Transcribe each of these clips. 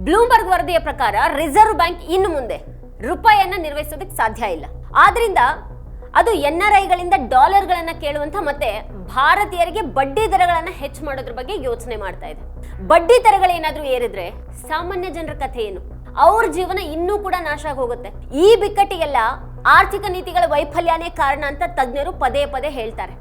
Bloomberg ವರದಿಯ ಪ್ರಕಾರ reserve bank ಇನ್ನು ಮುಂದೆ ರೂಪಾಯಿಯನ್ನ ನಿರ್ವಹಿಸೋದಕ್ಕೆ ಸಾಧ್ಯ ಇಲ್ಲ. ಆದ್ರಿಂದ ಅದು ಎನ್ಆರ್ಐಗಳಿಂದ ಡಾಲರ್ಗಳನ್ನ ಕೇಳುವಂತ ಮತ್ತೆ ಭಾರತೀಯರಿಗೆ ಬಡ್ಡಿ ದರಗಳನ್ನ ಹೆಚ್ಚು ಮಾಡೋದ್ರ ಬಗ್ಗೆ ಯೋಚನೆ ಮಾಡ್ತಾ ಇದೆ. ಬಡ್ಡಿ ದರಗಳೇನಾದ್ರೂ ಏರಿದ್ರೆ ಸಾಮಾನ್ಯ ಜನರ ಕಥೆ ಏನು? ಅವ್ರ ಜೀವನ ಇನ್ನೂ ಕೂಡ ನಾಶ ಆಗಿ ಹೋಗುತ್ತೆ. ಈ ಬಿಕ್ಕಟ್ಟಿಗೆಲ್ಲ ಆರ್ಥಿಕ ನೀತಿಗಳ ವೈಫಲ್ಯನೇ ಕಾರಣ ಅಂತ ತಜ್ಞರು ಪದೇ ಪದೇ ಹೇಳ್ತಾರೆ.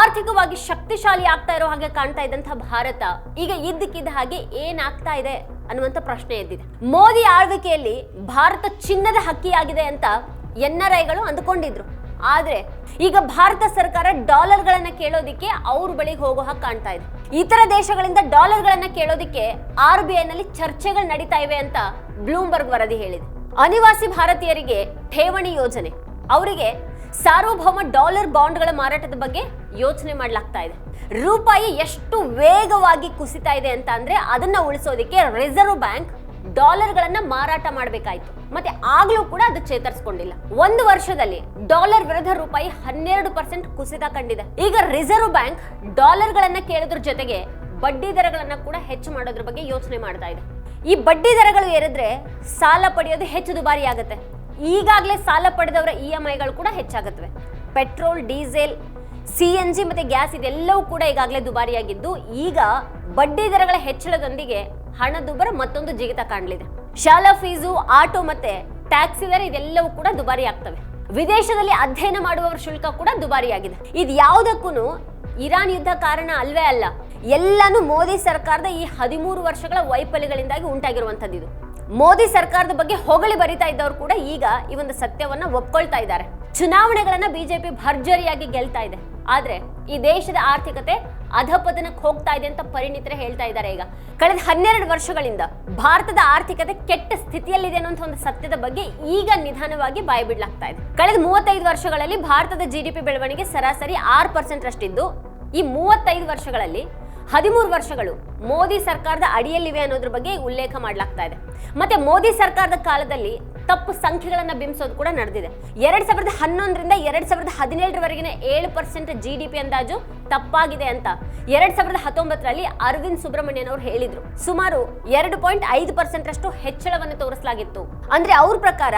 ಆರ್ಥಿಕವಾಗಿ ಶಕ್ತಿಶಾಲಿ ಆಗ್ತಾ ಇರೋ ಹಾಗೆ ಕಾಣ್ತಾ ಇದ್ದಂತಹ ಭಾರತ ಈಗ ಇದ್ದಕ್ಕಿದ್ದ ಹಾಗೆ ಏನಾಗ್ತಾ ಇದೆ ಅನ್ನುವಂತ ಪ್ರಶ್ನೆ ಎದ್ದಿದೆ. ಮೋದಿ ಆಳ್ವಿಕೆಯಲ್ಲಿ ಭಾರತ ಚಿನ್ನದ ಹಕ್ಕಿಯಾಗಿದೆ ಅಂತ ಎನ್ಆರ್ಐಗಳು ಅಂದುಕೊಂಡಿದ್ರು. ಆದ್ರೆ ಈಗ ಭಾರತ ಸರ್ಕಾರ ಡಾಲರ್ಗಳನ್ನ ಕೇಳೋದಿಕ್ಕೆ ಅವ್ರ ಬಳಿಗೆ ಹೋಗೋ ಹಾಗೆ ಕಾಣ್ತಾ ಇದೆ. ಇತರ ದೇಶಗಳಿಂದ ಡಾಲರ್ಗಳನ್ನ ಕೇಳೋದಿಕ್ಕೆ RBI ನಲ್ಲಿ ಚರ್ಚೆಗಳು ನಡೀತಾ ಇವೆ ಅಂತ ಬ್ಲೂಮ್ಬರ್ಗ್ ವರದಿ ಹೇಳಿದೆ. ಅನಿವಾಸಿ ಭಾರತೀಯರಿಗೆ ಠೇವಣಿ ಯೋಜನೆ, ಅವರಿಗೆ ಸಾರ್ವಭೌಮ ಡಾಲರ್ ಬಾಂಡ್ಗಳ ಮಾರಾಟದ ಬಗ್ಗೆ ಯೋಚನೆ ಮಾಡಲಾಗ್ತಾ ಇದೆ. ರೂಪಾಯಿ ಎಷ್ಟು ವೇಗವಾಗಿ ಕುಸಿತಾ ಇದೆ ಅಂತ ಅಂದ್ರೆ ಅದನ್ನ ಉಳಿಸೋದಿಕ್ಕೆ ರಿಸರ್ವ್ ಬ್ಯಾಂಕ್ ಡಾಲರ್ಗಳನ್ನ ಮಾರಾಟ ಮಾಡಬೇಕಾಯ್ತು. ಮತ್ತೆ ಆಗ್ಲೂ ಕೂಡ ಅದು ಚೇತರಿಸಿಕೊಂಡಿಲ್ಲ. ಒಂದು ವರ್ಷದಲ್ಲಿ ಡಾಲರ್ ವಿರುದ್ಧ ರೂಪಾಯಿ 12% ಕುಸಿತ ಕಂಡಿದೆ. ಈಗ ರಿಸರ್ವ್ ಬ್ಯಾಂಕ್ ಡಾಲರ್ಗಳನ್ನ ಕೇಳೋದ್ರ ಜೊತೆಗೆ ಬಡ್ಡಿ ದರಗಳನ್ನ ಕೂಡ ಹೆಚ್ಚು ಮಾಡೋದ್ರ ಬಗ್ಗೆ ಯೋಚನೆ ಮಾಡ್ತಾ ಇದೆ. ಈ ಬಡ್ಡಿ ದರಗಳು ಏರಿದ್ರೆ ಸಾಲ ಪಡೆಯೋದು ಹೆಚ್ಚು ದುಬಾರಿ ಆಗುತ್ತೆ. ಈಗಾಗಲೇ ಸಾಲ ಪಡೆದವರ EMIಗಳು ಕೂಡ ಹೆಚ್ಚಾಗುತ್ತವೆ. ಪೆಟ್ರೋಲ್, ಡೀಸೆಲ್, CNG ಮತ್ತೆ ಗ್ಯಾಸ್ ಇದೆಲ್ಲವೂ ಕೂಡ ಈಗಾಗಲೇ ದುಬಾರಿಯಾಗಿದ್ದು ಈಗ ಬಡ್ಡಿ ದರಗಳ ಹೆಚ್ಚಳದೊಂದಿಗೆ ಹಣದುಬ್ಬರ ಮತ್ತೊಂದು ಜಿಗಿತ ಕಾಣಲಿದೆ. ಶಾಲಾ ಫೀಸು, ಆಟೋ ಮತ್ತೆ ಟ್ಯಾಕ್ಸಿ ದರ ಇದೆಲ್ಲವೂ ಕೂಡ ದುಬಾರಿ ಆಗ್ತವೆ. ವಿದೇಶದಲ್ಲಿ ಅಧ್ಯಯನ ಮಾಡುವವರ ಶುಲ್ಕ ಕೂಡ ದುಬಾರಿಯಾಗಿದೆ. ಇದು ಯಾವುದಕ್ಕೂ ಇರಾನ್ ಯುದ್ಧ ಕಾರಣ ಅಲ್ವೇ ಅಲ್ಲ. ಎಲ್ಲಾನು ಮೋದಿ ಸರ್ಕಾರದ ಈ 13 ವರ್ಷಗಳ ವೈಫಲ್ಯಗಳಿಂದಾಗಿ ಉಂಟಾಗಿರುವಂತದ್ದು. ಇದು ಮೋದಿ ಸರ್ಕಾರದ ಬಗ್ಗೆ ಹೊಗಳಿ ಬರಿತಾ ಇದ್ದವರು ಕೂಡ ಈಗ ಈ ಒಂದು ಸತ್ಯವನ್ನ ಒಪ್ಕೊಳ್ತಾ ಇದ್ದಾರೆ. ಚುನಾವಣೆಗಳನ್ನ ಬಿಜೆಪಿ ಭರ್ಜರಿಯಾಗಿ ಗೆಲ್ತಾ ಇದೆ. ಆದ್ರೆ ಈ ದೇಶದ ಆರ್ಥಿಕತೆ ಅಧಪತನಕ್ಕೆ ಹೋಗ್ತಾ ಇದೆ ಅಂತ ಪರಿಣಿತರೆ ಹೇಳ್ತಾ ಇದ್ದಾರೆ. ಈಗ ಕಳೆದ 12 ವರ್ಷಗಳಿಂದ ಭಾರತದ ಆರ್ಥಿಕತೆ ಕೆಟ್ಟ ಸ್ಥಿತಿಯಲ್ಲಿದೆ ಅನ್ನೋ ಒಂದು ಸತ್ಯದ ಬಗ್ಗೆ ಈಗ ನಿಧಾನವಾಗಿ ಬಾಯಿ ಬಿಡ್ಲಾಗ್ತಾ ಇದೆ. ಕಳೆದ 35 ವರ್ಷಗಳಲ್ಲಿ ಭಾರತದ GDP ಬೆಳವಣಿಗೆ ಸರಾಸರಿ 6% ಅಷ್ಟಿದ್ದು ಈ 35 ವರ್ಷಗಳಲ್ಲಿ 13 ವರ್ಷಗಳು ಮೋದಿ ಸರ್ಕಾರದ ಅಡಿಯಲ್ಲಿವೆ ಅನ್ನೋದ್ರ ಬಗ್ಗೆ ಉಲ್ಲೇಖ ಮಾಡಲಾಗ್ತಾ ಇದೆ. ಮತ್ತೆ ಮೋದಿ ಸರ್ಕಾರದ ಕಾಲದಲ್ಲಿ ತಪ್ಪು ಸಂಖ್ಯೆಗಳನ್ನ ಬಿಂಬಿಸೋದು ಕೂಡ ನಡೆದಿದೆ. 2011ರಿಂದ 2017ರವರೆಗಿನ 7% GDP ಅಂದಾಜು ತಪ್ಪಾಗಿದೆ ಅಂತ 2019ರಲ್ಲಿ ಅರವಿಂದ್ ಸುಬ್ರಹ್ಮಣ್ಯನ್ ಅವರು ಹೇಳಿದ್ರು. ಸುಮಾರು 2.5% ಅಷ್ಟು ಹೆಚ್ಚಳವನ್ನು ತೋರಿಸಲಾಗಿತ್ತು. ಅಂದ್ರೆ ಅವ್ರ ಪ್ರಕಾರ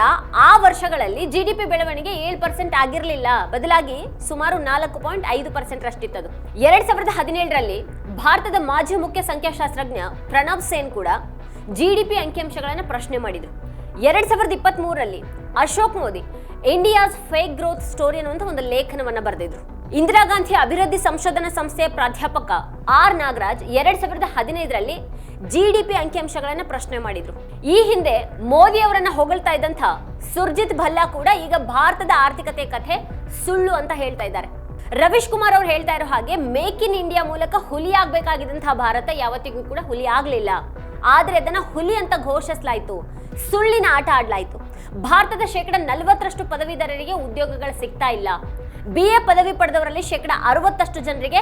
ಆ ವರ್ಷಗಳಲ್ಲಿ GDP ಬೆಳವಣಿಗೆ 7% ಆಗಿರಲಿಲ್ಲ, ಬದಲಾಗಿ ಸುಮಾರು 4.5% ಅಷ್ಟಿತ್ತದು. 2017ರಲ್ಲಿ ಭಾರತದ ಮಾಜಿ ಮುಖ್ಯ ಸಂಖ್ಯಾಶಾಸ್ತ್ರಜ್ಞ ಪ್ರಣವ್ ಸೇನ್ ಕೂಡ GDP ಅಂಕಿಅಂಶಗಳನ್ನು ಪ್ರಶ್ನೆ ಮಾಡಿದ್ರು. 2023ರಲ್ಲಿ Ashok Modi India's fake growth story ಅನ್ನುವಂಥ ಒಂದು ಲೇಖನವನ್ನ ಬರೆದಿದ್ರು. ಇಂದಿರಾ ಗಾಂಧಿ ಅಭಿವೃದ್ಧಿ ಸಂಶೋಧನಾ ಸಂಸ್ಥೆಯ ಪ್ರಾಧ್ಯಾಪಕ R ನಾಗರಾಜ್ 2015ರಲ್ಲಿ GDP ಅಂಕಿಅಂಶಗಳನ್ನ ಪ್ರಶ್ನೆ ಮಾಡಿದ್ರು. ಈ ಹಿಂದೆ ಮೋದಿ ಅವರನ್ನ ಹೊಗಳ್ತಾ ಇದ್ದಂಥ ಸುರ್ಜಿತ್ ಭಲ್ಲಾ ಕೂಡ ಈಗ ಭಾರತದ ಆರ್ಥಿಕತೆ ಕಥೆ ಸುಳ್ಳು ಅಂತ ಹೇಳ್ತಾ ಇದ್ದಾರೆ. ರವೀಶ್ ಕುಮಾರ್ ಅವರು ಹೇಳ್ತಾ ಇರೋ ಹಾಗೆ ಮೇಕ್ ಇನ್ ಇಂಡಿಯಾ ಮೂಲಕ ಹುಲಿ ಆಗ್ಬೇಕಾಗಿದ್ದಂತಹ ಭಾರತ ಯಾವತ್ತಿಗೂ ಕೂಡ ಹುಲಿ ಆಗ್ಲಿಲ್ಲ. ಆದ್ರೆ ಅದನ್ನ ಹುಲಿ ಅಂತ ಘೋಷಿಸಲಾಯ್ತು, ಸುಳ್ಳಿನ ಆಟ ಆಡ್ಲಾಯ್ತು. ಭಾರತದ 40% ಪದವೀಧರರಿಗೆ ಉದ್ಯೋಗಗಳು ಸಿಗ್ತಾ ಇಲ್ಲ. BA ಪದವಿ ಪಡೆದವರಲ್ಲಿ 60% ಜನರಿಗೆ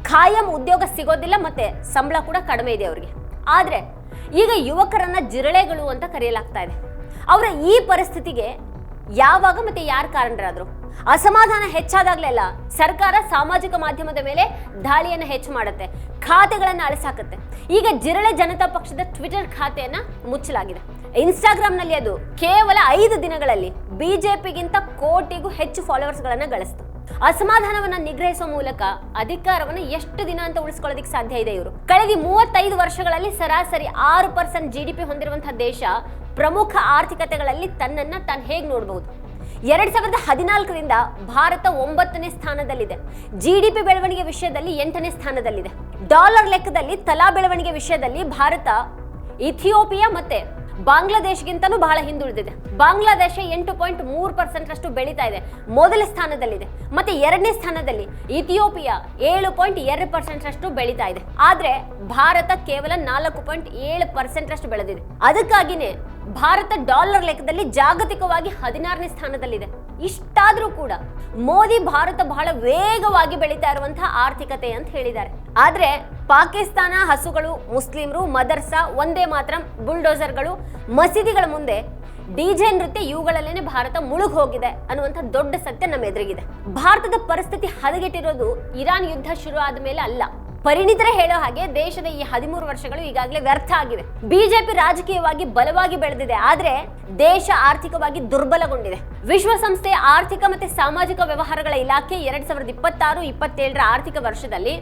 ಖಾಯಂ ಉದ್ಯೋಗ ಸಿಗೋದಿಲ್ಲ, ಮತ್ತೆ ಸಂಬಳ ಕೂಡ ಕಡಿಮೆ ಇದೆ ಅವರಿಗೆ. ಆದ್ರೆ ಈಗ ಯುವಕರನ್ನ ಜಿರಳೆಗಳು ಅಂತ ಕರೆಯಲಾಗ್ತಾ ಇದೆ. ಅವರ ಈ ಪರಿಸ್ಥಿತಿಗೆ ಯಾವಾಗ ಮತ್ತೆ ಯಾರು ಕಾರಣರಾದ್ರು? ಅಸಮಾಧಾನ ಹೆಚ್ಚಾದಾಗ್ಲೆಲ್ಲ ಸರ್ಕಾರ ಸಾಮಾಜಿಕ ಮಾಧ್ಯಮದ ಮೇಲೆ ದಾಳಿಯನ್ನು ಹೆಚ್ಚು ಮಾಡುತ್ತೆ, ಖಾತೆಗಳನ್ನು ಅಳಿಸಾಕತ್ತೆ. ಈಗ ಜಿರಳೆ ಜನತಾ ಪಕ್ಷದ ಟ್ವಿಟರ್ ಖಾತೆಯನ್ನ ಮುಚ್ಚಲಾಗಿದೆ. ಇನ್ಸ್ಟಾಗ್ರಾಮ್ನಲ್ಲಿ ಅದು ಕೇವಲ 5 ದಿನಗಳಲ್ಲಿ ಬಿಜೆಪಿಗಿಂತ ಕೋಟಿಗೂ ಹೆಚ್ಚು ಫಾಲೋವರ್ಸ್ಗಳನ್ನ ಗಳಿಸ್ತು. ಅಸಮಾಧಾನವನ್ನ ನಿಗ್ರಹಿಸುವ ಮೂಲಕ ಅಧಿಕಾರವನ್ನ ಎಷ್ಟು ದಿನ ಅಂತ ಉಳಿಸ್ಕೊಳ್ಳೋದಕ್ಕೆ ಸಾಧ್ಯ ಇದೆ ಇವರು? ಕಳೆದ 35 ವರ್ಷಗಳಲ್ಲಿ ಸರಾಸರಿ 6% GDP ಹೊಂದಿರುವಂತಹ ದೇಶ ಪ್ರಮುಖ ಆರ್ಥಿಕತೆಗಳಲ್ಲಿ ತನ್ನನ್ನ ತಾನು ಹೇಗೆ ನೋಡಬಹುದು? 2014ರಿಂದ ಭಾರತ 9ನೇ ಸ್ಥಾನದಲ್ಲಿದೆ. GDP ಬೆಳವಣಿಗೆ ವಿಷಯದಲ್ಲಿ 8ನೇ ಸ್ಥಾನದಲ್ಲಿದೆ. ಡಾಲರ್ ಲೆಕ್ಕದಲ್ಲಿ ತಲಾ ಬೆಳವಣಿಗೆ ವಿಷಯದಲ್ಲಿ ಭಾರತ ಇಥಿಯೋಪಿಯಾ ಮತ್ತೆ ಬಾಂಗ್ಲಾದೇಶ್ಗಿಂತನೂ ಬಹಳ ಹಿಂದುಳಿದಿದೆ. ಬಾಂಗ್ಲಾದೇಶ 8.3% ಅಷ್ಟು ಬೆಳೀತಾ ಇದೆ, ಮೊದಲ ಸ್ಥಾನದಲ್ಲಿದೆ. ಮತ್ತೆ 2ನೇ ಸ್ಥಾನದಲ್ಲಿ ಇಥಿಯೋಪಿಯಾ 7.2% ಅಷ್ಟು ಬೆಳೀತಾ ಇದೆ. ಆದ್ರೆ ಭಾರತ ಕೇವಲ 4.7% ಅಷ್ಟು ಬೆಳೆದಿದೆ. ಅದಕ್ಕಾಗಿನೇ ಭಾರತ ಡಾಲರ್ ಲೆಕ್ಕದಲ್ಲಿ ಜಾಗತಿಕವಾಗಿ 16ನೇ ಸ್ಥಾನದಲ್ಲಿದೆ. ಇಷ್ಟಾದ್ರೂ ಕೂಡ ಮೋದಿ ಭಾರತ ಬಹಳ ವೇಗವಾಗಿ ಬೆಳೀತಾ ಇರುವಂತಹ ಆರ್ಥಿಕತೆ ಅಂತ ಹೇಳಿದ್ದಾರೆ. ಆದ್ರೆ ಪಾಕಿಸ್ತಾನ, ಹಸುಗಳು, ಮುಸ್ಲಿಮರು, ಮದರ್ಸಾ, ಒಂದೇ ಮಾತ್ರ, ಬುಲ್ಡೋಸರ್ಗಳು, ಮಸೀದಿಗಳ ಮುಂದೆ ಡಿಜೆ ನೃತ್ಯ ಇವುಗಳಲ್ಲೇನೆ ಭಾರತ ಮುಳುಗ್ ಹೋಗಿದೆ ಅನ್ನುವಂಥ ದೊಡ್ಡ ಸತ್ಯ ನಮ್ಮ ಎದುರಿಗಿದೆ. ಭಾರತದ ಪರಿಸ್ಥಿತಿ ಹದಗೆಟ್ಟಿರೋದು ಇರಾನ್ ಯುದ್ಧ ಶುರು ಆದ ಮೇಲೆ ಅಲ್ಲ, ಪರಿಣಿತರೇ ಹೇಳೋ ಹಾಗೆ ದೇಶದ ಈ 13 ವರ್ಷಗಳು ಈಗಾಗಲೇ ವ್ಯರ್ಥ ಆಗಿವೆ. ಬಿಜೆಪಿ ರಾಜಕೀಯವಾಗಿ ಬಲವಾಗಿ ಬೆಳೆದಿದೆ, ಆದ್ರೆ ದೇಶ ಆರ್ಥಿಕವಾಗಿ ದುರ್ಬಲಗೊಂಡಿದೆ. ವಿಶ್ವಸಂಸ್ಥೆಯ ಆರ್ಥಿಕ ಮತ್ತು ಸಾಮಾಜಿಕ ವ್ಯವಹಾರಗಳ ಇಲಾಖೆ 2026-27 ಆರ್ಥಿಕ ವರ್ಷದಲ್ಲಿ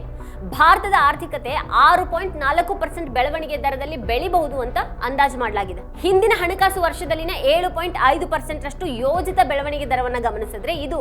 ಭಾರತದ ಆರ್ಥಿಕತೆ 6.4% ಬೆಳವಣಿಗೆ ದರದಲ್ಲಿ ಬೆಳಿಬಹುದು ಅಂತ ಅಂದಾಜು ಮಾಡಲಾಗಿದೆ. ಹಿಂದಿನ ಹಣಕಾಸು ವರ್ಷದಲ್ಲಿನ 7.5% ರಷ್ಟು ಯೋಜಿತ ಬೆಳವಣಿಗೆ ದರವನ್ನು ಗಮನಿಸಿದ್ರೆ ಇದು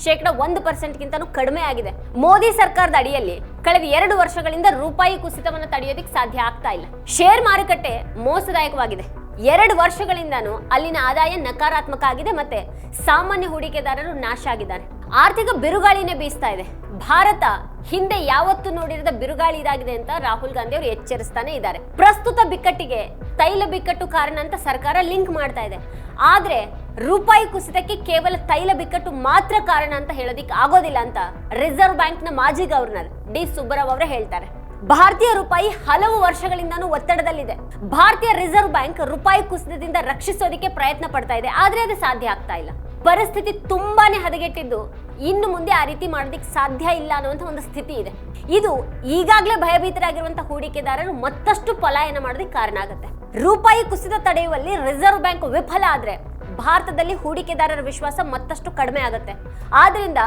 ಶೇಕಡ 1% ಗಿಂತನೂ ಕಡಿಮೆ ಆಗಿದೆ. ಮೋದಿ ಸರ್ಕಾರದ ಅಡಿಯಲ್ಲಿ ಕಳೆದ 2 ವರ್ಷಗಳಿಂದ ರೂಪಾಯಿ ಕುಸಿತವನ್ನು ತಡೆಯೋದಕ್ಕೆ ಸಾಧ್ಯ ಆಗ್ತಾ ಇಲ್ಲ. ಶೇರ್ ಮಾರುಕಟ್ಟೆ ಮೋಸದಾಯಕವಾಗಿದೆ. 2 ವರ್ಷಗಳಿಂದಾನು ಅಲ್ಲಿನ ಆದಾಯ ನಕಾರಾತ್ಮಕ ಆಗಿದೆ ಮತ್ತೆ ಸಾಮಾನ್ಯ ಹೂಡಿಕೆದಾರರು ನಾಶ ಆಗಿದ್ದಾರೆ. ಆರ್ಥಿಕ ಬಿರುಗಾಳಿನೇ ಬೀಸ್ತಾ ಇದೆ. ಭಾರತ ಹಿಂದೆ ಯಾವತ್ತೂ ನೋಡಿರದ ಬಿರುಗಾಳಿ ಇದಾಗಿದೆ ಅಂತ ರಾಹುಲ್ ಗಾಂಧಿ ಅವರು ಎಚ್ಚರಿಸ್ತಾನೆ ಇದ್ದಾರೆ. ಪ್ರಸ್ತುತ ಬಿಕ್ಕಟ್ಟಿಗೆ ತೈಲ ಬಿಕ್ಕಟ್ಟು ಕಾರಣ ಅಂತ ಸರ್ಕಾರ ಲಿಂಕ್ ಮಾಡ್ತಾ ಇದೆ. ಆದ್ರೆ ರೂಪಾಯಿ ಕುಸಿತಕ್ಕೆ ಕೇವಲ ತೈಲ ಬಿಕ್ಕಟ್ಟು ಮಾತ್ರ ಕಾರಣ ಅಂತ ಹೇಳೋದಿಕ್ಕೆ ಆಗೋದಿಲ್ಲ ಅಂತ ರಿಸರ್ವ್ ಬ್ಯಾಂಕ್ ನ ಮಾಜಿ ಗವರ್ನರ್ ಡಿ ಸುಬ್ಬರಾವ್ ಅವರು ಹೇಳ್ತಾರೆ. ಭಾರತೀಯ ರೂಪಾಯಿ ಹಲವು ವರ್ಷಗಳಿಂದಾನು ಒತ್ತಡದಲ್ಲಿದೆ. ಭಾರತೀಯ ರಿಸರ್ವ್ ಬ್ಯಾಂಕ್ ರೂಪಾಯಿ ಕುಸಿತದಿಂದ ರಕ್ಷಿಸೋದಕ್ಕೆ ಪ್ರಯತ್ನ ಪಡ್ತಾ ಇದೆ, ಆದ್ರೆ ಅದು ಸಾಧ್ಯ ಆಗ್ತಾ ಇಲ್ಲ. ಪರಿಸ್ಥಿತಿ ತುಂಬಾನೇ ಹದಗೆಟ್ಟಿದ್ದು ಇನ್ನು ಮುಂದೆ ಆ ರೀತಿ ಮಾಡೋದಕ್ಕೆ ಸಾಧ್ಯ ಇಲ್ಲ ಅನ್ನುವಂಥ ಒಂದು ಸ್ಥಿತಿ ಇದೆ. ಇದು ಈಗಾಗಲೇ ಭಯಭೀತರಾಗಿರುವಂತಹ ಹೂಡಿಕೆದಾರರು ಮತ್ತಷ್ಟು ಪಲಾಯನ ಮಾಡೋದಕ್ಕೆ ಕಾರಣ ಆಗುತ್ತೆ. ರೂಪಾಯಿ ಕುಸಿತ ತಡೆಯುವಲ್ಲಿ ರಿಸರ್ವ್ ಬ್ಯಾಂಕ್ ವಿಫಲ ಆದ್ರೆ ಭಾರತದಲ್ಲಿ ಹೂಡಿಕೆದಾರರ ವಿಶ್ವಾಸ ಮತ್ತಷ್ಟು ಕಡಿಮೆ ಆಗುತ್ತೆ. ಆದ್ರಿಂದ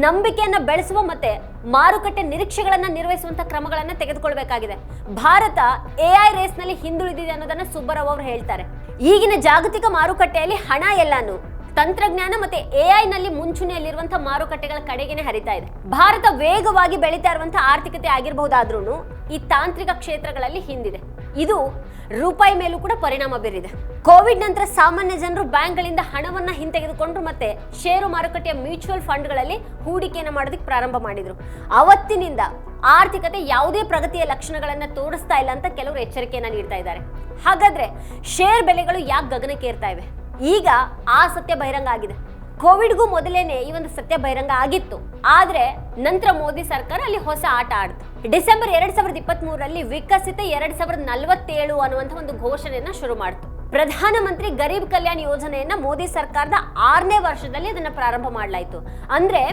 ನಂಬಿಕೆಯನ್ನ ಬೆಳೆಸುವ ಮತ್ತೆ ಮಾರುಕಟ್ಟೆ ನಿರೀಕ್ಷೆಗಳನ್ನ ನಿರ್ವಹಿಸುವಂತ ಕ್ರಮಗಳನ್ನ ತೆಗೆದುಕೊಳ್ಬೇಕಾಗಿದೆ. ಭಾರತ ಎಐ ರೇಸ್ ನಲ್ಲಿ ಹಿಂದುಳಿದಿದೆ ಅನ್ನೋದನ್ನ ಸುಬ್ಬರಾವ್ ಅವರು ಹೇಳ್ತಾರೆ. ಈಗಿನ ಜಾಗತಿಕ ಮಾರುಕಟ್ಟೆಯಲ್ಲಿ ಹಣ ಎಲ್ಲಾನು ತಂತ್ರಜ್ಞಾನ ಮತ್ತೆ ಎಐ ನಲ್ಲಿ ಮುಂಚೂಣಿಯಲ್ಲಿರುವಂತಹ ಮಾರುಕಟ್ಟೆಗಳ ಕಡೆಗೇನೆ ಹರಿತಾ ಇದೆ. ಭಾರತ ವೇಗವಾಗಿ ಬೆಳೀತಾ ಇರುವಂತಹ ಆರ್ಥಿಕತೆ ಆಗಿರಬಹುದಾದ್ರೂ ಈ ತಾಂತ್ರಿಕ ಕ್ಷೇತ್ರಗಳಲ್ಲಿ ಹಿಂದಿದೆ. ಇದು ರೂಪಾಯಿ ಮೇಲೂ ಕೂಡ ಪರಿಣಾಮ ಬೀರಿದೆ. ಕೋವಿಡ್ ನಂತರ ಸಾಮಾನ್ಯ ಜನರು ಬ್ಯಾಂಕ್ಗಳಿಂದ ಹಣವನ್ನ ಹಿಂತೆಗೆದುಕೊಂಡ್ರು ಮತ್ತೆ ಷೇರು ಮಾರುಕಟ್ಟೆಯ ಮ್ಯೂಚುವಲ್ ಫಂಡ್ಗಳಲ್ಲಿ ಹೂಡಿಕೆಯನ್ನು ಮಾಡೋದಕ್ಕೆ ಪ್ರಾರಂಭ ಮಾಡಿದ್ರು. ಅವತ್ತಿನಿಂದ ಆರ್ಥಿಕತೆ ಯಾವುದೇ ಪ್ರಗತಿಯ ಲಕ್ಷಣಗಳನ್ನ ತೋರಿಸ್ತಾ ಇಲ್ಲ ಅಂತ ಕೆಲವರು ಎಚ್ಚರಿಕೆಯನ್ನ ನೀಡ್ತಾ ಇದ್ದಾರೆ. ಹಾಗಾದ್ರೆ ಶೇರ್ ಬೆಲೆಗಳು ಯಾಕೆ ಗಗನಕ್ಕೇರ್ತಾ ಇವೆ? ಈಗ ಆ ಸತ್ಯ ಬಹಿರಂಗ ಆಗಿದೆ. ಕೋವಿಡ್ಗೂ ಮೊದಲೇನೆ ಈ ಒಂದು ಸತ್ಯ ಬಹಿರಂಗ ಆಗಿತ್ತು. ಆದ್ರೆ ನಂತರ ಮೋದಿ ಸರ್ಕಾರ ಅಲ್ಲಿ ಹೊಸ ಆಟ ಆಡ್ತು. ಡಿಸೆಂಬರ್ 2023ರಲ್ಲಿ ವಿಕಸಿತ 2047 ಅನ್ನುವಂಥ ಒಂದು ಘೋಷಣೆಯನ್ನ ಶುರು ಮಾಡಿತು. ಪ್ರಧಾನಮಂತ್ರಿ ಗರೀಬ್ ಕಲ್ಯಾಣ್ ಯೋಜನೆಯನ್ನ ಮೋದಿ ಸರ್ಕಾರದ 6ನೇ ವರ್ಷದಲ್ಲಿ ಅದನ್ನ ಪ್ರಾರಂಭ ಮಾಡಲಾಯಿತು. ಅಂದ್ರೆ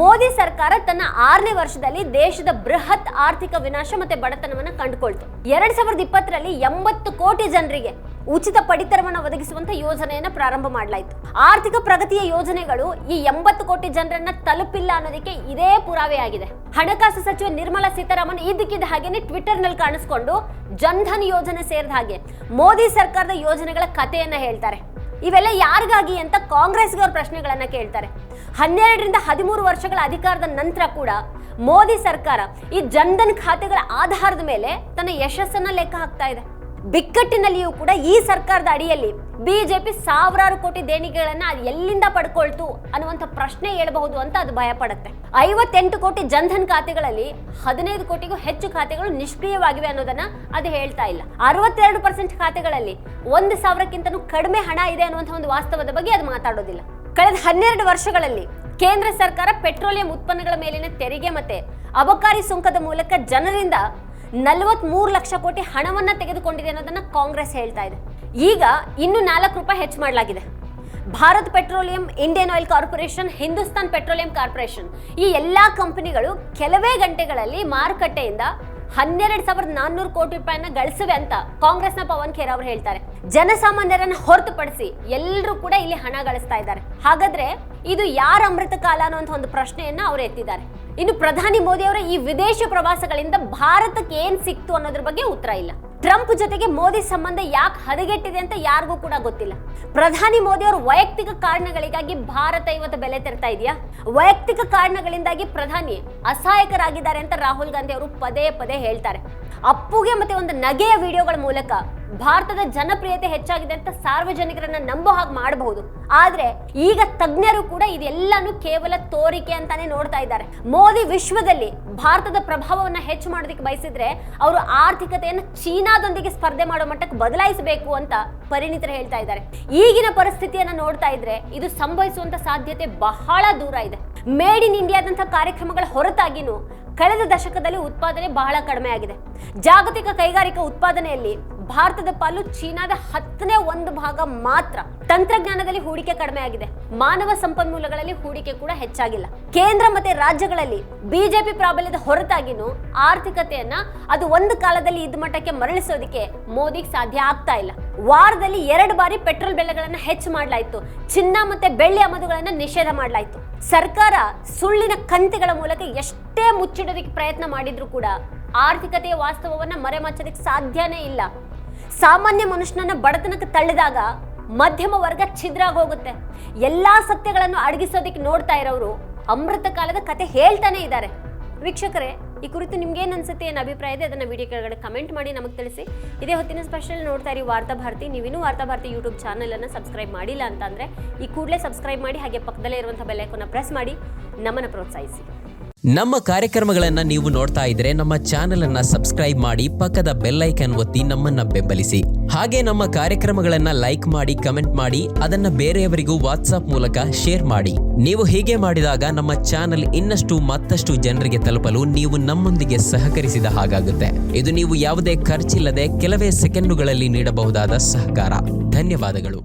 ಮೋದಿ ಸರ್ಕಾರ ತನ್ನ 6ನೇ ವರ್ಷದಲ್ಲಿ ದೇಶದ ಬೃಹತ್ ಆರ್ಥಿಕ ವಿನಾಶ ಮತ್ತೆ ಬಡತನವನ್ನ ಕಂಡುಕೊಳ್ತು. 2020ರಲ್ಲಿ 80 ಕೋಟಿ ಜನರಿಗೆ ಉಚಿತ ಪಡಿತರವನ್ನು ಒದಗಿಸುವಂತ ಯೋಜನೆಯನ್ನ ಪ್ರಾರಂಭ ಮಾಡಲಾಯಿತು. ಆರ್ಥಿಕ ಪ್ರಗತಿಯ ಯೋಜನೆಗಳು ಈ 80 ಕೋಟಿ ಜನರನ್ನ ತಲುಪಿಲ್ಲ ಅನ್ನೋದಕ್ಕೆ ಇದೇ ಪುರಾವೆಯಾಗಿದೆ. ಹಣಕಾಸು ಸಚಿವ ನಿರ್ಮಲಾ ಸೀತಾರಾಮನ್ ಇದ್ದಕ್ಕಿದ್ದ ಹಾಗೇನೆ ಟ್ವಿಟರ್ ನಲ್ಲಿ ಕಾಣಿಸ್ಕೊಂಡು ಜನ್ಧನ್ ಯೋಜನೆ ಸೇರಿದ ಹಾಗೆ ಮೋದಿ ಸರ್ಕಾರದ ಯೋಜನೆಗಳ ಕಥೆಯನ್ನ ಹೇಳ್ತಾರೆ. ಇವೆಲ್ಲ ಯಾರಿಗಾಗಿ ಅಂತ ಕಾಂಗ್ರೆಸ್ಗೆ ಅವ್ರ ಪ್ರಶ್ನೆಗಳನ್ನ ಕೇಳ್ತಾರೆ. 12ರಿಂದ 13 ವರ್ಷಗಳ ಅಧಿಕಾರದ ನಂತರ ಕೂಡ ಮೋದಿ ಸರ್ಕಾರ ಈ ಜನ್ಧನ್ ಖಾತೆಗಳ ಆಧಾರದ ಮೇಲೆ ತನ್ನ ಯಶಸ್ಸನ್ನ ಲೆಕ್ಕ ಹಾಕ್ತಾ ಇದೆ. ಬಿಕ್ಕಟ್ಟಿನಲ್ಲಿಯೂ ಕೂಡ ಈ ಸರ್ಕಾರದ ಅಡಿಯಲ್ಲಿ ಬಿಜೆಪಿ ಸಾವಿರಾರು ಕೋಟಿ ದೇಣಿಗೆಗಳನ್ನ ಎಲ್ಲಿಂದ ಪಡ್ಕೊಳ್ತು ಅನ್ನುವಂಥ ಪ್ರಶ್ನೆ ಹೇಳಬಹುದು ಅಂತ ಅದು ಭಯ ಪಡುತ್ತೆ. 58 ಕೋಟಿ ಜನ್ಧನ್ ಖಾತೆಗಳಲ್ಲಿ 15 ಕೋಟಿಗೂ ಹೆಚ್ಚು ಖಾತೆಗಳು ನಿಷ್ಕ್ರಿಯವಾಗಿವೆ ಅನ್ನೋದನ್ನ ಅದು ಹೇಳ್ತಾ ಇಲ್ಲ. 62% ಖಾತೆಗಳಲ್ಲಿ 1,000ಕ್ಕಿಂತನೂ ಕಡಿಮೆ ಹಣ ಇದೆ ಅನ್ನುವಂಥ ಒಂದು ವಾಸ್ತವದ ಬಗ್ಗೆ ಅದು ಮಾತಾಡೋದಿಲ್ಲ. ಕಳೆದ 12 ವರ್ಷಗಳಲ್ಲಿ ಕೇಂದ್ರ ಸರ್ಕಾರ ಪೆಟ್ರೋಲಿಯಂ ಉತ್ಪನ್ನಗಳ ಮೇಲಿನ ತೆರಿಗೆ ಮತ್ತೆ ಅಬಕಾರಿ ಸುಂಕದ ಮೂಲಕ ಜನರಿಂದ 43 ಲಕ್ಷ ಕೋಟಿ ಹಣವನ್ನ ತೆಗೆದುಕೊಂಡಿದೆ ಅನ್ನೋದನ್ನ ಕಾಂಗ್ರೆಸ್ ಹೇಳ್ತಾ ಇದೆ. ಈಗ ಇನ್ನು 4 ರೂಪಾಯಿ ಹೆಚ್ಚು ಮಾಡಲಾಗಿದೆ. Bharat petroleum, Indian oil corporation, Hindustan petroleum corporation ಈ ಎಲ್ಲಾ ಕಂಪನಿಗಳು ಕೆಲವೇ ಗಂಟೆಗಳಲ್ಲಿ ಮಾರುಕಟ್ಟೆಯಿಂದ 12,400 ಕೋಟಿ ರೂಪಾಯಿನ ಗಳಿಸಿವೆ ಅಂತ ಕಾಂಗ್ರೆಸ್ನ ಪವನ್ ಖೇರ್ ಅವರು ಹೇಳ್ತಾರೆ. ಜನಸಾಮಾನ್ಯರನ್ನ ಹೊರತುಪಡಿಸಿ ಎಲ್ಲರೂ ಕೂಡ ಇಲ್ಲಿ ಹಣ ಗಳಿಸ್ತಾ ಇದ್ದಾರೆ. ಹಾಗಾದ್ರೆ ಇದು ಯಾರ ಅಮೃತ ಕಾಲ ಅನ್ನುವಂಥ ಒಂದು ಪ್ರಶ್ನೆಯನ್ನ ಅವರು ಎತ್ತಿದ್ದಾರೆ. ಇನ್ನು ಪ್ರಧಾನಿ ಮೋದಿ ಅವರ ಈ ವಿದೇಶ ಪ್ರವಾಸಗಳಿಂದ ಭಾರತಕ್ಕೆ ಏನ್ ಸಿಕ್ತು ಅನ್ನೋದ್ರ ಬಗ್ಗೆ ಉತ್ತರ ಇಲ್ಲ. ಟ್ರಂಪ್ ಜೊತೆಗೆ ಮೋದಿ ಸಂಬಂಧ ಯಾಕೆ ಹದಗೆಟ್ಟಿದೆ ಅಂತ ಯಾರಿಗೂ ಕೂಡ ಗೊತ್ತಿಲ್ಲ. ಪ್ರಧಾನಿ ಮೋದಿ ಅವರು ವೈಯಕ್ತಿಕ ಕಾರಣಗಳಿಗಾಗಿ ಭಾರತ ಇವತ್ತು ಬೆಲೆ ತೆರ್ತಾ ಇದೆಯಾ? ವೈಯಕ್ತಿಕ ಕಾರಣಗಳಿಂದಾಗಿ ಪ್ರಧಾನಿ ಅಸಹಾಯಕರಾಗಿದ್ದಾರೆ ಅಂತ ರಾಹುಲ್ ಗಾಂಧಿ ಅವರು ಪದೇ ಪದೇ ಹೇಳ್ತಾರೆ. ಅಪ್ಪುಗೆ ಮತ್ತೆ ಒಂದು ನಗೆಯ ವಿಡಿಯೋಗಳ ಮೂಲಕ ಭಾರತದ ಜನಪ್ರಿಯತೆ ಹೆಚ್ಚಾಗಿದೆ ಅಂತ ಸಾರ್ವಜನಿಕರನ್ನ ನಂಬೋ ಹಾಗೆ ಮಾಡಬಹುದು. ಆದ್ರೆ ಈಗ ತಜ್ಞರು ಕೂಡ ಇದೆಲ್ಲಾನು ಕೇವಲ ತೋರಿಕೆ ಅಂತಾನೆ ನೋಡ್ತಾ ಇದ್ದಾರೆ. ಮೋದಿ ವಿಶ್ವದಲ್ಲಿ ಭಾರತದ ಪ್ರಭಾವವನ್ನ ಹೆಚ್ಚು ಮಾಡೋದಕ್ಕೆ ಬಯಸಿದ್ರೆ ಅವರು ಆರ್ಥಿಕತೆಯನ್ನು ಚೀನಾದೊಂದಿಗೆ ಸ್ಪರ್ಧೆ ಮಾಡೋ ಮಟ್ಟಕ್ಕೆ ಬದಲಾಯಿಸಬೇಕು ಅಂತ ಪರಿಣಿತರು ಹೇಳ್ತಾ ಇದ್ದಾರೆ. ಈಗಿನ ಪರಿಸ್ಥಿತಿಯನ್ನ ನೋಡ್ತಾ ಇದ್ರೆ ಇದು ಸಂಭವಿಸುವಂತ ಸಾಧ್ಯತೆ ಬಹಳ ದೂರ ಇದೆ. ಮೇಡ್ ಇನ್ ಇಂಡಿಯಾದಂತಹ ಕಾರ್ಯಕ್ರಮಗಳ ಹೊರತಾಗಿನೂ ಕಳೆದ ದಶಕದಲ್ಲಿ ಉತ್ಪಾದನೆ ಬಹಳ ಕಡಿಮೆ ಆಗಿದೆ. ಜಾಗತಿಕ ಕೈಗಾರಿಕಾ ಉತ್ಪಾದನೆಯಲ್ಲಿ ಭಾರತದ ಪಾಲು ಚೀನಾದ 10ನೇ 1 ಭಾಗ ಮಾತ್ರ. ತಂತ್ರಜ್ಞಾನದಲ್ಲಿ ಹೂಡಿಕೆ ಕಡಿಮೆ ಆಗಿದೆ, ಮಾನವ ಸಂಪನ್ಮೂಲಗಳಲ್ಲಿ ಹೂಡಿಕೆ ಕೂಡ ಹೆಚ್ಚಾಗಿಲ್ಲ. ಕೇಂದ್ರ ಮತ್ತೆ ರಾಜ್ಯಗಳಲ್ಲಿ ಬಿಜೆಪಿ ಪ್ರಾಬಲ್ಯದ ಹೊರತಾಗಿನೂ ಆರ್ಥಿಕತೆಯನ್ನ ಅದು ಒಂದು ಕಾಲದಲ್ಲಿ ಇದ್ದ ಮಟ್ಟಕ್ಕೆ ಮರಳಿಸೋದಕ್ಕೆ ಮೋದಿಗೆ ಸಾಧ್ಯ ಆಗ್ತಾ ಇಲ್ಲ. ವಾರದಲ್ಲಿ 2 ಬಾರಿ ಪೆಟ್ರೋಲ್ ಬೆಲೆಗಳನ್ನ ಹೆಚ್ಚು ಮಾಡಲಾಯಿತು, ಚಿನ್ನ ಮತ್ತೆ ಬೆಳ್ಳಿ ಆಮದುಗಳನ್ನ ನಿಷೇಧ ಮಾಡಲಾಯಿತು. ಸರ್ಕಾರ ಸುಳ್ಳಿನ ಕಂತೆಗಳ ಮೂಲಕ ಎಷ್ಟೇ ಮುಚ್ಚಿಡೋದಕ್ಕೆ ಪ್ರಯತ್ನ ಮಾಡಿದ್ರು ಕೂಡ ಆರ್ಥಿಕತೆಯ ವಾಸ್ತವವನ್ನ ಮರೆಮಾಚೋದಕ್ಕೆ ಸಾಧ್ಯನೇ ಇಲ್ಲ. ಸಾಮಾನ್ಯ ಮನುಷ್ಯನನ್ನ ಬಡತನಕ್ಕೆ ತಳ್ಳಿದಾಗ ಮಧ್ಯಮ ವರ್ಗ ಛಿದ್ರ ಆಗೋಗುತ್ತೆ. ಎಲ್ಲಾ ಸತ್ಯಗಳನ್ನು ಅಡಗಿಸೋದಕ್ಕೆ ನೋಡ್ತಾ ಇರೋರು ಅಮೃತ ಕಾಲದ ಕತೆ ಹೇಳ್ತಾನೆ ಇದ್ದಾರೆ. ವೀಕ್ಷಕರೇ, ಈ ಕುರಿತು ನಿಮ್ಗೇನು ಅನ್ಸುತ್ತೆ, ಏನು ಅಭಿಪ್ರಾಯ ಇದೆ ಅದನ್ನ ವಿಡಿಯೋ ಕೆಳಗಡೆ ಕಮೆಂಟ್ ಮಾಡಿ ನಮಗೆ ತಿಳಿಸಿ. ಇದೇ ಹೊತ್ತಿನ ಸ್ಪೆಷಲ್ ನೋಡ್ತಾ ಇರಿ ವಾರ್ತಾಭಾರತಿ. ನೀವಿನ್ನೂ ವಾರ್ತಾಭಾರತಿ ಯೂಟ್ಯೂಬ್ ಚಾನಲ್ ಅನ್ನು ಸಬ್ಸ್ಕ್ರೈಬ್ ಮಾಡಿಲ್ಲ ಅಂತಂದ್ರೆ ಈ ಕೂಡಲೇ ಸಬ್ಸ್ಕ್ರೈಬ್ ಮಾಡಿ, ಹಾಗೆ ಪಕ್ಕದಲ್ಲೇ ಇರುವಂತಹ ಬೆಲ್ ಐಕಾನ್ ಪ್ರೆಸ್ ಮಾಡಿ ನಮ್ಮನ್ನು ಪ್ರೋತ್ಸಾಹಿಸಿ. ನಮ್ಮ ಕಾರ್ಯಕ್ರಮಗಳನ್ನು ನೀವು ನೋಡ್ತಾ ಇದ್ರೆ ನಮ್ಮ ಚಾನೆಲ್ ಅನ್ನ ಸಬ್ಸ್ಕ್ರೈಬ್ ಮಾಡಿ, ಪಕ್ಕದ ಬೆಲ್ ಐಕಾನ್ ಒತ್ತಿ ನಮ್ಮನ್ನ ಬೆಂಬಲಿಸಿ. ಹಾಗೆ ನಮ್ಮ ಕಾರ್ಯಕ್ರಮಗಳನ್ನ ಲೈಕ್ ಮಾಡಿ, ಕಮೆಂಟ್ ಮಾಡಿ, ಅದನ್ನ ಬೇರೆಯವರಿಗೂ ವಾಟ್ಸ್ಆಪ್ ಮೂಲಕ ಶೇರ್ ಮಾಡಿ. ನೀವು ಹೀಗೆ ಮಾಡಿದಾಗ ನಮ್ಮ ಚಾನೆಲ್ ಇನ್ನಷ್ಟು ಮತ್ತಷ್ಟು ಜನರಿಗೆ ತಲುಪಲು ನೀವು ನಮ್ಮೊಂದಿಗೆ ಸಹಕರಿಸಿದ ಹಾಗಾಗುತ್ತೆ. ಇದು ನೀವು ಯಾವುದೇ ಖರ್ಚಿಲ್ಲದೆ ಕೆಲವೇ ಸೆಕೆಂಡುಗಳಲ್ಲಿ ನೀಡಬಹುದಾದ ಸಹಕಾರ. ಧನ್ಯವಾದಗಳು.